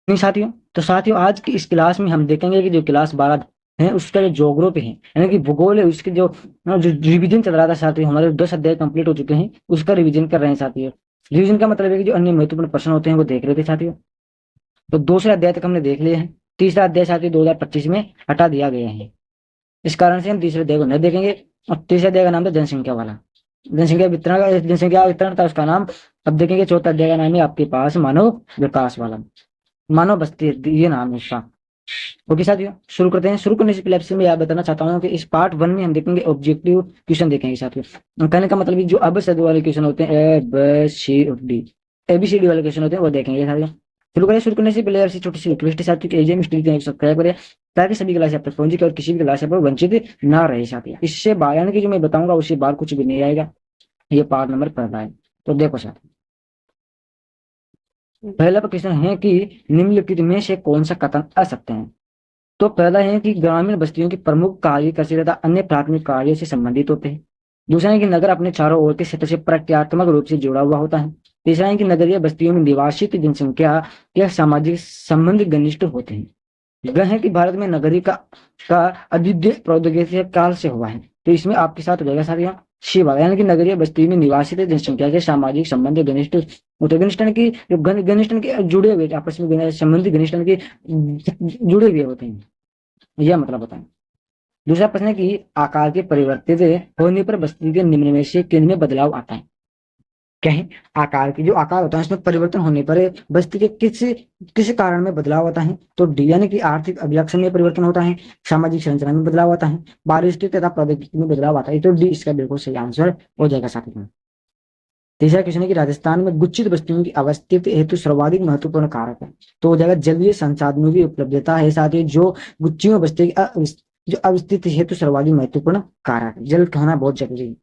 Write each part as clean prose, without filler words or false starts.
नहीं साथियों, तो साथियों आज की इस क्लास में हम देखेंगे कि जो क्लास 12 है उसका जो ज्योग्राफी है यानी कि भूगोल है उसके जो रिवीजन चल रहा था साथियों, हमारे 10 अध्याय कंप्लीट हो चुके हैं, उसका रिवीजन कर रहे हैं साथियों। रिवीजन का मतलब है कि जो अन्य महत्वपूर्ण प्रश्न होते हैं वो देख रहे थे साथियों। तो दूसरे अध्याय तक हमने देख लिए हैं। तीसरा अध्याय साथियों 2025 में हटा दिया गया है, इस कारण से हम तीसरे अध्याय को नहीं देखेंगे। और तीसरे अध्याय का नाम था जनसंख्या वाला, जनसंख्या वितरण था उसका नाम। अब देखेंगे चौथा अध्याय का नाम है आपके पास मानव विकास वाला, मानव बस्ती, ये नाम है इसका। ओके साथियों, शुरू करते हैं। शुरू करने से पहले आपसे मैं यह बताना चाहता हूँ कि इस पार्ट 1 में हम देखेंगे ऑब्जेक्टिव क्वेश्चन देखेंगे साथियों। कहने का मतलब जो अब सद वाले क्वेश्चन होते हैं, A B C D, ABCD वाले क्वेश्चन होते हैं वो देखेंगे साथियों। शुरू करें। शुरू करने से पहले आपसे छोटी सी रिक्वेस्ट है साथियों कि एजीएम स्टडी चैनल को सब्सक्राइब करें ताकि सभी क्लास आप तक पहुंचे और किसी भी क्लास पर वंचित ना रहे साथियों। इससे बाहर यानी कि जो मैं बताऊंगा उससे बाहर कुछ भी नहीं आएगा। ये पार्ट नंबर 15 है। तो देखो साथियों, पहला क्वेश्चन है कि निम्नलिखित में से कौन सा कथन असत्य है। तो पहला है कि ग्रामीण बस्तियों के प्रमुख कार्य कृषि तथा अन्य प्राथमिक कार्यों से संबंधित होते हैं। दूसरा है कि नगर अपने चारों ओर के क्षेत्र से प्रक्रियात्मक रूप से जुड़ा हुआ होता है। तीसरा है कि नगरीय बस्तियों में निवासित जनसंख्या या सामाजिक संबंध घनिष्ठ होते हैं। वह है कि भारत में नगरी का अद्वितीय प्रौद्योगिकी काल से हुआ है। तो इसमें आपके साथ हो जाएगा साथियों सी वाला, यानी कि नगरीय बस्ती में निवासित जनसंख्या के सामाजिक संबंध घनिष्ठ होते हैं। घनिष्ठ यानी कि जो घनिष्ठ यानी कि जुड़े हुए आपस में संबंधी, घनिष्ठ यानी कि जुड़े हुए होते हैं, यह मतलब बताएं। दूसरा प्रश्न है कि आकार के परिवर्तित होने पर बस्ती के निम्न में से किन में बदलाव आता है। कहें आकार की जो आकार होता है उसमें परिवर्तन होने पर बस्ती के किस किस कारण में बदलाव आता है। तो डी यानी कि आर्थिक अभिलक्षण में परिवर्तन होता है, सामाजिक संरचना में बदलाव आता है, पारिस्थितिक तथा प्रौद्योगिकी में बदलाव आता है। तो डी इसका बिल्कुल सही आंसर हो जाएगा साथी। तीसरा क्वेश्चन है कि राजस्थान में गुच्छित बस्तियों की अवस्थित हेतु सर्वाधिक महत्वपूर्ण कारक है। तो हो जाएगा जलीय संसाधनों की उपलब्धता है साथ ही जो गुच्छियों बस्ती की जो अवस्थित हेतु सर्वाधिक महत्वपूर्ण कारक है, जल होना बहुत जरूरी है।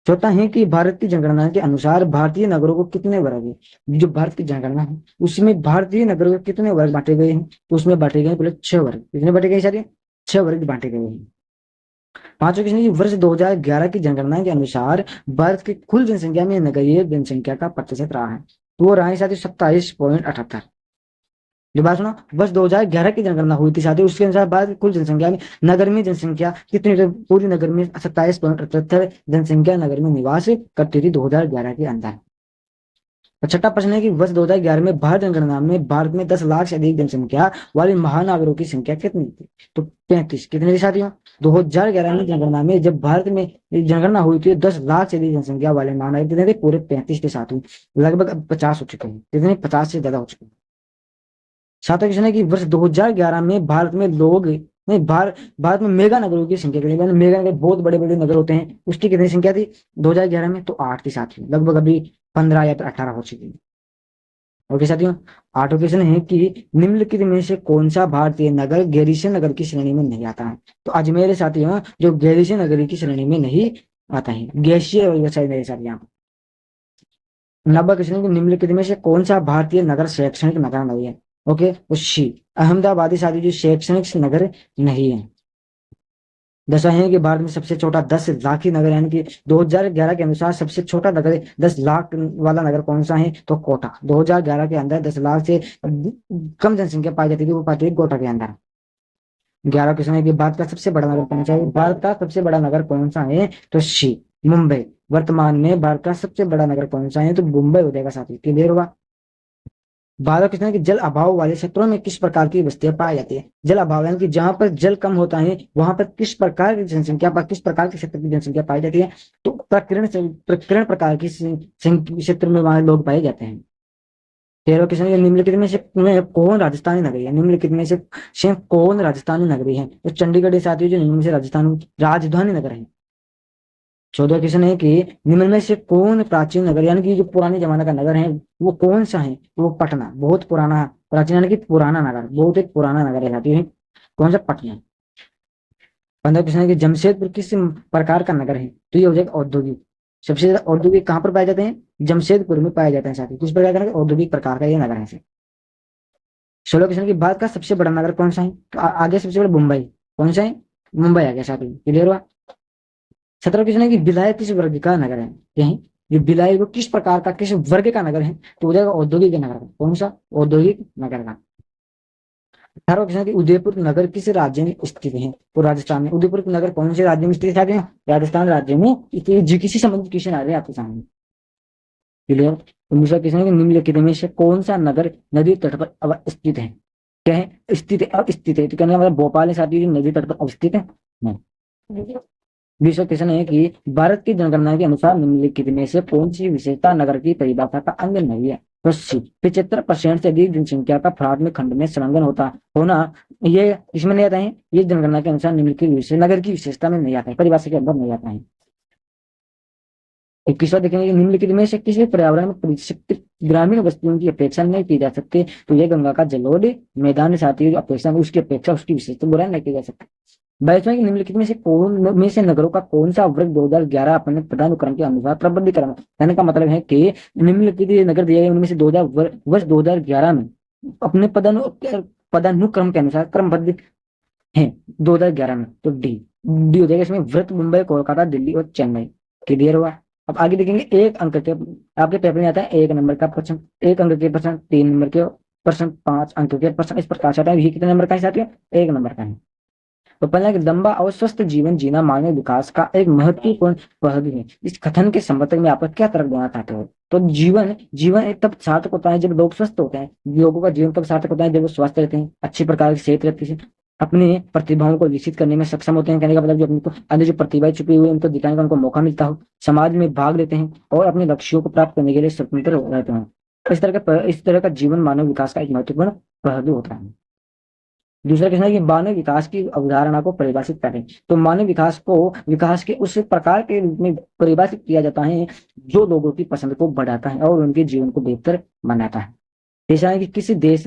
चौथा है कि भारत की जनगणना के अनुसार भारतीय नगरों को कितने वर्ग है। जो भारत की जनगणना है उसमें भारतीय नगरों को कितने वर्ग बांटे गए हैं, तो उसमें बांटे गए पहले 6 वर्ग। कितने बांटे गए सारे, 6 वर्ग बांटे गए हैं। पांचवा क्वेश्चन है वर्ष 2011 की जनगणना के अनुसार भारत की कुल जनसंख्या में नगरीय जनसंख्या का प्रतिशत रहा है। तो वो रहा है साथी 27.78। जो बात सुनो, वर्ष 2011 की जनगणना हुई थी साथी, उसके अनुसार भारत की कुल जनसंख्या में नगर में जनसंख्या कितनी, तो पूरी नगर में 27.78 जनसंख्या नगर में निवास करती थी 2011 के अंदर। और छठा प्रश्न है कि वर्ष 2011 में भारत जनगणना में भारत में 10 लाख से अधिक जनसंख्या वाले महानगरों की संख्या कितनी थी। तो 35। कितने थी साथियों, 2011 में जनगणना में जब भारत में जनगणना हुई थी 10 लाख से अधिक जनसंख्या वाले महानगर कितने थे, पूरे 35 थे साथियों। लगभग अब 50 हो चुके हैं, कितने, 50 से ज्यादा हो चुके हैं। सातवां क्वेश्चन है कि वर्ष 2011 में भारत में लोग नहीं भारत में मेगा नगरों की संख्या कितनी, मेगा नगर बहुत बड़े बड़े नगर होते हैं, उसकी कितनी संख्या थी 2011 में, तो 8 थी साथियों। लगभग अभी 15 या फिर 18 हो चुकी है। ओके साथियों, आठवां क्वेश्चन है कि निम्नलिखित में से कौन सा भारतीय नगर गैरीसन नगर की श्रेणी में नहीं आता है। तो अजमेर साथियों जो गैरीसन नगर की श्रेणी में नहीं आता है, गैसीय व्यवसाय मेरे साथ यहाँ। नब्बे क्वेश्चन है कि निम्नलिखित में से कौन सा भारतीय नगर शैक्षणिक नगर नहीं है। ओके, वो सी अहमदाबादी साथी जो शैक्षणिक नगर नहीं है। दसवां है कि भारत में सबसे छोटा 10 लाखी नगर यानी कि 2011 के अनुसार सबसे छोटा नगर 10 लाख वाला नगर कौन सा है, तो कोटा। 2011 के अंदर 10 लाख से कम जनसंख्या पाई जाती थी, वो पाती थी कोटा के अंदर। 11 क्वेश्चन है कि भारत का सबसे बड़ा नगर कौन सा है। भारत का सबसे बड़ा नगर कौन सा है, तो सी मुंबई। वर्तमान में भारत का सबसे बड़ा नगर कौन सा है, तो मुंबई हो जाएगा साथी। क्लियर हुआ। 12 क्वेश्चन है कि जल अभाव वाले क्षेत्रों में किस प्रकार की बस्तियां पाई जाती है। जल अभाव यानी कि जहां पर जल कम होता है वहां पर किस प्रकार की जनसंख्या पर किस प्रकार के क्षेत्र की जनसंख्या पाई जाती है। तो प्रकीर्ण प्रकार की क्षेत्र में वहां लोग पाए जाते हैं। 13 क्वेश्चन है निम्नलिखित में कौन राजस्थानी नगरी है। निम्नलिखित में से कौन राजस्थानी नगरी है, तो चंडीगढ़ के साथ ही जो निम्न में से राजस्थान राजधानी नगर है। 14 क्वेश्चन है कि निम्न में से कौन प्राचीन नगर यानी कि जो पुराने जमाने का नगर है वो कौन सा है, वो पटना। बहुत पुराना, प्राचीन यानी कि पुराना नगर, बहुत एक पुराना नगर है साथी, कौन सा, पटना। 15 क्वेश्चन है कि जमशेदपुर किस प्रकार का नगर है, तो ये हो जाएगा औद्योगिक। सबसे ज्यादा औद्योगिक कहाँ पर पाए जाते हैं, जमशेदपुर में पाए जाते हैं साथी। किस प्रकार का नगर, औद्योगिक प्रकार का ये नगर है। 16 क्वेश्चन की भारत का सबसे बड़ा नगर कौन सा है, तो आगे सबसे बड़ा मुंबई, कौन सा है, मुंबई आ गया साथी। क्लियर हुआ। 17 क्वेश्चन है कि भिलाई किस वर्ग का नगर है। यही ये भिलाई वो किस प्रकार का किस वर्ग का नगर है, तो हो जाएगा औद्योगिक नगर का। कौन सा, औद्योगिक नगर का। 18वां क्वेश्चन है कि उदयपुर नगर किस राज्य में स्थित है? तो राजस्थान में। उदयपुर नगर कौन से राज्य में स्थित है? राजस्थान राज्य में। किसी संबंधित क्वेश्चन आ रहे हैं आपके सामने। क्लियर। तो दूसरा क्वेश्चन है कि निम्नलिखित में से कौन सा नगर नदी तट पर अवस्थित है? क्या है? स्थित है, अवस्थित है। तो कहने का मतलब भोपाल है साथी जो नदी तट पर अवस्थित है? नहीं। दूसरा क्वेश्चन है कि भारत की जनगणना के अनुसार निम्नलिखित में से कौन सी विशेषता नगर की परिभाषा का अंग नहीं है? तो 75% से अधिक जनसंख्या का प्राथमिक खंड में संलग्न होता होना, ये इसमें नहीं आता है। ये जनगणना के अनुसार निम्नलिखित नगर की विशेषता में नहीं आता है, परिभाषा के अंदर नहीं आता है। 21वां देखेंगे, निम्नलिखित में से किसी पर्यावरण में परिष्कृत ग्रामीण वस्तुओं की अपेक्षा नहीं की जा सकती? तो ये गंगा का जलोढ़ मैदान साथी जो अपेक्षा उसकी अपेक्षा उसकी विशेषता बुरा नहीं की जा सकती। 22वां, निम्नलिखित में से कौन में से नगरों का कौन सा वर्ग 2011 अपने पदानुक्रम के अनुसार प्रबंधीकरण? कहने का मतलब है कि निम्नलिखित नगर दिए गए उनमें से 2000 वर्ष 2011 में अपने पदानुक्रम के अनुसार क्रमबद्ध है 2011 में। तो डी डी हो जाएगा इसमें। व्रत मुंबई, कोलकाता, दिल्ली और चेन्नई। क्लियर हुआ। अब आगे देखेंगे एक अंक के आपके पेपर में आता है 1 नंबर का प्रश्न, 1 अंक के प्रश्न, 3 नंबर के प्रश्न, 5 अंक के प्रश्न। इस प्रकार से आता है। ये कितने नंबर का है साथियों? 1 नंबर का है। तो पहला कि लंबा और स्वस्थ जीवन जीना मानव विकास का एक महत्वपूर्ण पहलू है। इस कथन के समर्थक में आप क्या तर्क देना चाहते हो? तो जीवन जीवन एक तब सार्थक होता है जब लोग स्वस्थ होते हैं। लोगों का जीवन तब सार्थक होता है जब वो स्वस्थ रहते हैं, अच्छी प्रकार की सेहत रहती है, अपनी प्रतिभाओं को विकसित करने में सक्षम होते हैं। कहने का मतलब जो अपनी अंदर जो प्रतिभाएं छुपी हुई है उनको दिखाने का उनको मौका मिलता हो, समाज में भाग लेते हैं और अपने लक्ष्यों को प्राप्त करने के लिए स्वतंत्र रहते हैं। इस तरह का जीवन मानव विकास का एक महत्वपूर्ण पहलू होता है। दूसरा क्वेश्चन है कि मानव विकास की अवधारणा को परिभाषित करें। तो मानव विकास को विकास के उस प्रकार के रूप में परिभाषित किया जाता है जो लोगों की पसंद को बढ़ाता है और उनके जीवन को बेहतर बनाता है। तीसरा है कि किसी देश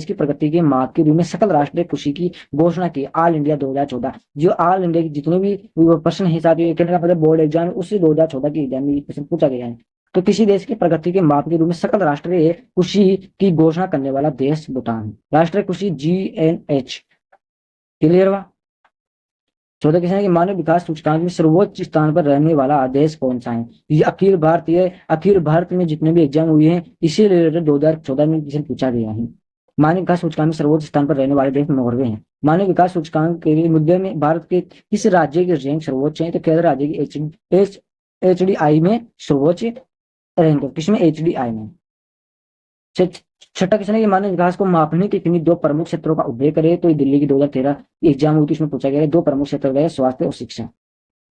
की प्रगति के मार्ग के रूप में सकल राष्ट्रीय खुशी की घोषणा की। All India 2014। जो ऑल इंडिया की जितने भी प्रश्न है साथियों, कहने का मतलब बोर्ड एग्जाम उससे 2014 की एग्जाम में ये प्रश्न पूछा गया है। तो किसी देश की प्रगति के माप के रूप में सकल राष्ट्रीय खुशी की घोषणा करने वाला देश भूटान है। राष्ट्रीय खुशी GNH। क्लियर हुआ। 14 क्वेश्चन है कि मानव विकास सूचकांक में सर्वोच्च स्थान पर रहने वाला देश कौन सा है? ये अखिल भारत में जितने भी एग्जाम हुए हैं इसी रिलेटेड 2014 में क्वेश्चन पूछा गया है। मानव विकास सूचकांक में सर्वोच्च स्थान पर रहने वाले देश नॉर्वे हैं। मानव विकास सूचकांक के मुद्दे में भारत के किस राज्य की रैंक सर्वोच्च है? तो केरल राज्य की HDI में सर्वोच्च रैंक है। किसमें? HDI में। छठा क्वेश्चन है कि मानव विकास को मापने के किन्हीं 2 प्रमुख क्षेत्रों का उल्लेख करें। तो ये दिल्ली की 2013 एग्जाम हुई थी, इसमें पूछा गया है 2 प्रमुख क्षेत्र गए, स्वास्थ्य और शिक्षा।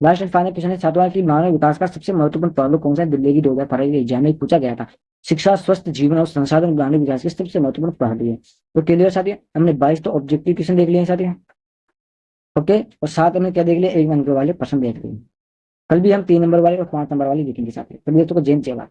लास्ट एंड फाइनल क्वेश्चन है सातवां कि मानव विकास का सबसे महत्वपूर्ण पहलू कौन सा है? दिल्ली की 2018 एग्जाम में पूछा गया था। शिक्षा, स्वस्थ जीवन और संसाधन मानव विकास के सबसे महत्वपूर्ण पहलू है। तो क्लियर साथियों, हमने 22 तो ऑब्जेक्टिव क्वेश्चन देख लिए साथियों। ओके, और साथ में क्या देख लिया? 1 नंबर वाले प्रश्न देख लिए। कल भी हम 3 नंबर वाले और 5 नंबर वाले देखेंगे साथियों। तो दोस्तों को जैन सेवा।